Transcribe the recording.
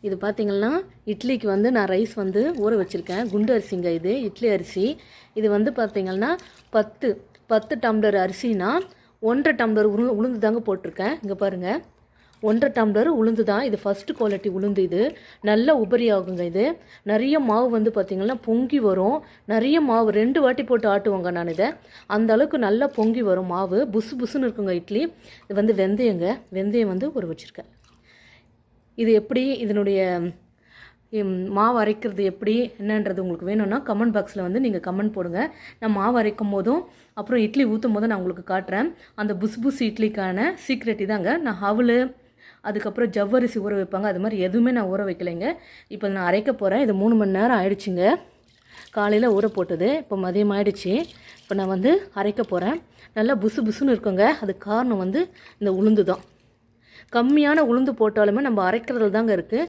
இது பார்த்திங்கன்னா இட்லிக்கு வந்து நான் ரைஸ் வந்து ஊற வச்சுருக்கேன். குண்டு அரிசிங்க, இது இட்லி அரிசி. இது வந்து பார்த்திங்கன்னா 10 டம்ளர் அரிசினா 1.5 டம்ளர் உளுந்து தாங்க போட்டிருக்கேன். இங்கே பாருங்கள், 1.5 டம்ளர் உளுந்து தான். இது ஃபஸ்ட்டு குவாலிட்டி உளுந்து. இது நல்ல உபரி ஆகுங்க. இது நிறைய மாவு வந்து பார்த்திங்கன்னா பொங்கி வரும். நிறைய மாவு 2 வாட்டி போட்டு ஆட்டுவாங்க நான் இதை. அந்த அளவுக்கு நல்லா பொங்கி வரும் மாவு. புசு புசுன்னு இருக்குங்க இட்லி. இது வந்து வெந்தயங்க, வெந்தயம் வந்து ஊற வச்சுருக்கேன். இது எப்படி, இதனுடைய மாவு அரைக்கிறது எப்படி என்னன்றது உங்களுக்கு வேணும்னா கமெண்ட் பாக்ஸில் வந்து நீங்கள் கமெண்ட் போடுங்க. நான் மாவு அரைக்கும் போதும் அப்புறம் இட்லி ஊற்றும் போதும் நான் உங்களுக்கு காட்டுறேன். அந்த புசு இட்லிக்கான சீக்ரெட் இதாங்க. நான் அவல், அதுக்கப்புறம் ஜவ்வரிசி ஊற வைப்பாங்க, அது மாதிரி எதுவுமே நான் ஊற வைக்கலைங்க. இப்போ நான் அரைக்க போகிறேன். இது 3 மணி நேரம் ஆயிடுச்சுங்க. காலையில் ஊற போட்டது, இப்போ மதியம் ஆயிடுச்சு. இப்போ நான் வந்து அரைக்க போகிறேன். நல்லா புசுன்னு இருக்குங்க. அது காரணம் வந்து இந்த உளுந்து தான். கம்மியான உளுந்து போட்டாலுமே நம்ம அரைக்கிறதுல தாங்க இருக்குது.